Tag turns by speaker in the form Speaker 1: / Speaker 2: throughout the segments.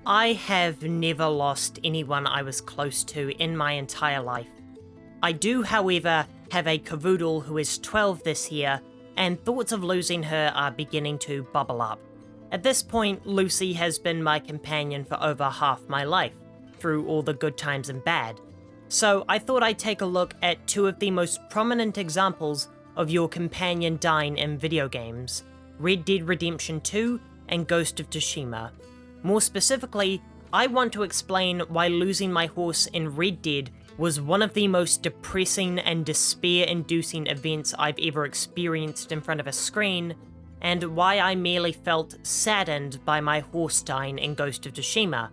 Speaker 1: I have never lost anyone I was close to in my entire life. I do, however, have a cavoodle who is 12 this year, and thoughts of losing her are beginning to bubble up. At this point, Lucy has been my companion for over half my life, through all the good times and bad. So I thought I'd take a look at two of the most prominent examples of your companion dying in video games, Red Dead Redemption 2 and Ghost of Tsushima. More specifically, I want to explain why losing my horse in Red Dead was one of the most depressing and despair-inducing events I've ever experienced in front of a screen, and why I merely felt saddened by my horse dying in Ghost of Tsushima.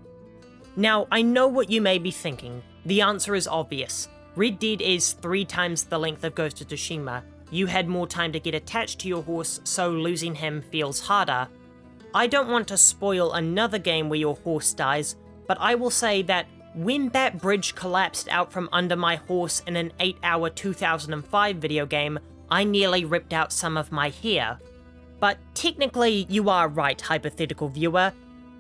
Speaker 1: Now, I know what you may be thinking. The answer is obvious. Red Dead is 3 times the length of Ghost of Tsushima. You had more time to get attached to your horse, so losing him feels harder. I don't want to spoil another game where your horse dies, but I will say that when that bridge collapsed out from under my horse in an 8-hour 2005 video game, I nearly ripped out some of my hair. But technically, you are right, hypothetical viewer.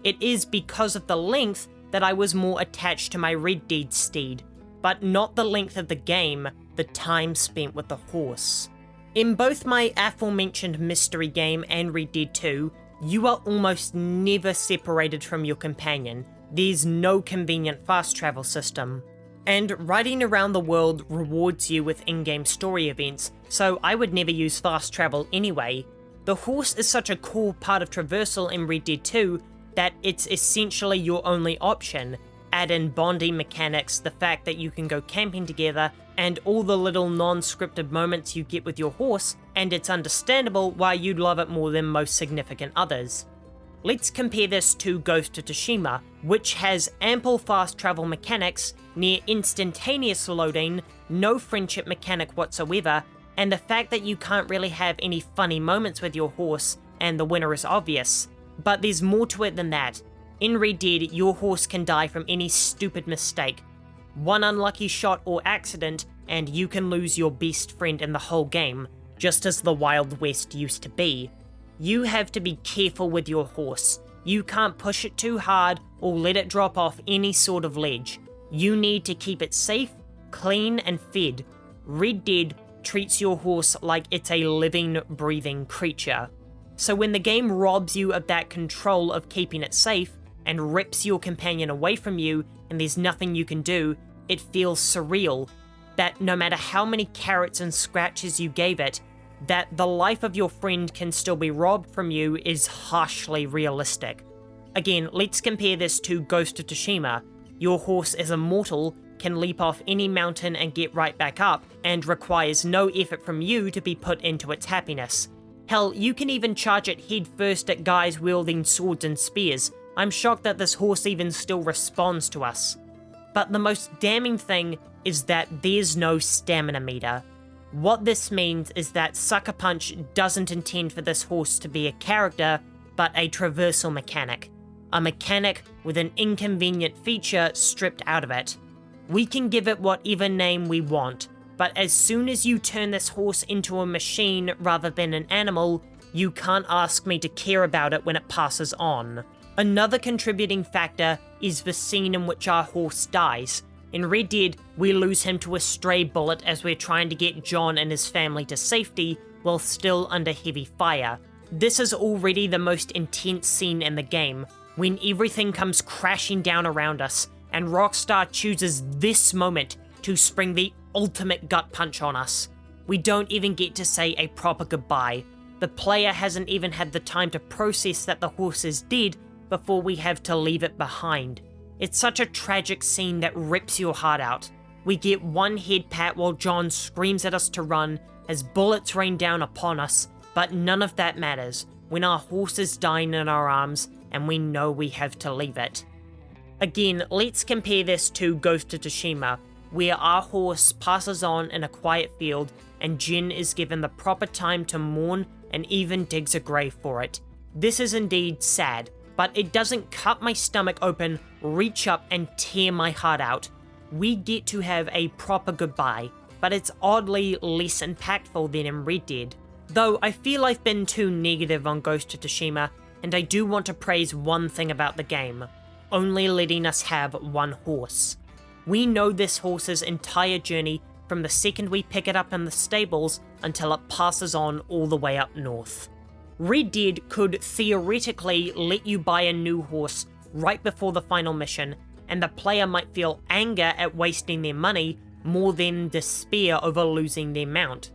Speaker 1: It is because of the length that I was more attached to my Red Dead steed, but not the length of the game, the time spent with the horse. In both my aforementioned mystery game and Red Dead 2, you are almost never separated from your companion. There's no convenient fast travel system. And riding around the world rewards you with in-game story events, so I would never use fast travel anyway. The horse is such a core part of traversal in Red Dead 2 that it's essentially your only option. Add in bonding mechanics, the fact that you can go camping together, and all the little non-scripted moments you get with your horse, and it's understandable why you'd love it more than most significant others. Let's compare this to Ghost of Tsushima, which has ample fast travel mechanics, near instantaneous loading, no friendship mechanic whatsoever, and the fact that you can't really have any funny moments with your horse, and the winner is obvious. But there's more to it than that. In Red Dead, your horse can die from any stupid mistake. One unlucky shot or accident, and you can lose your best friend in the whole game, just as the Wild West used to be. You have to be careful with your horse. You can't push it too hard or let it drop off any sort of ledge. You need to keep it safe, clean, and fed. Red Dead treats your horse like it's a living, breathing creature. So when the game robs you of that control of keeping it safe, and rips your companion away from you, and there's nothing you can do, it feels surreal. That no matter how many carrots and scratches you gave it, that the life of your friend can still be robbed from you is harshly realistic. Again, let's compare this to Ghost of Tsushima. Your horse is immortal, can leap off any mountain and get right back up, and requires no effort from you to be put into its happiness. Hell, you can even charge it head first at guys wielding swords and spears. I'm shocked that this horse even still responds to us. But the most damning thing is that there's no stamina meter. What this means is that Sucker Punch doesn't intend for this horse to be a character, but a traversal mechanic. A mechanic with an inconvenient feature stripped out of it. We can give it whatever name we want, but as soon as you turn this horse into a machine rather than an animal, you can't ask me to care about it when it passes on. Another contributing factor is the scene in which our horse dies. In Red Dead, we lose him to a stray bullet as we're trying to get John and his family to safety while still under heavy fire. This is already the most intense scene in the game, when everything comes crashing down around us, and Rockstar chooses this moment to spring the ultimate gut punch on us. We don't even get to say a proper goodbye. The player hasn't even had the time to process that the horse is dead before we have to leave it behind. It's such a tragic scene that rips your heart out. We get one head pat while John screams at us to run as bullets rain down upon us, but none of that matters when our horse is dying in our arms and we know we have to leave it. Again, let's compare this to Ghost of Tsushima, where our horse passes on in a quiet field and Jin is given the proper time to mourn and even digs a grave for it. This is indeed sad, but it doesn't cut my stomach open, reach up, and tear my heart out. We get to have a proper goodbye, but it's oddly less impactful than in Red Dead. Though I feel I've been too negative on Ghost of Tsushima, and I do want to praise one thing about the game. only letting us have one horse. We know this horse's entire journey from the second we pick it up in the stables until it passes on all the way up north. Red Dead could theoretically let you buy a new horse right before the final mission, and the player might feel anger at wasting their money more than despair over losing their mount.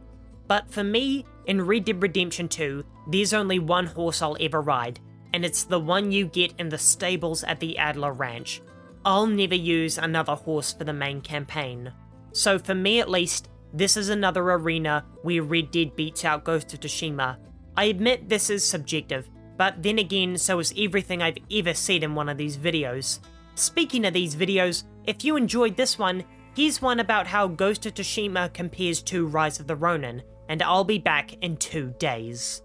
Speaker 1: But for me, in Red Dead Redemption 2, there's only one horse I'll ever ride, and it's the one you get in the stables at the Adler Ranch. I'll never use another horse for the main campaign. So for me at least, this is another arena where Red Dead beats out Ghost of Tsushima. I admit this is subjective, but then again so is everything I've ever said in one of these videos. Speaking of these videos, if you enjoyed this one, here's one about how Ghost of Tsushima compares to Rise of the Ronin, and I'll be back in 2 days.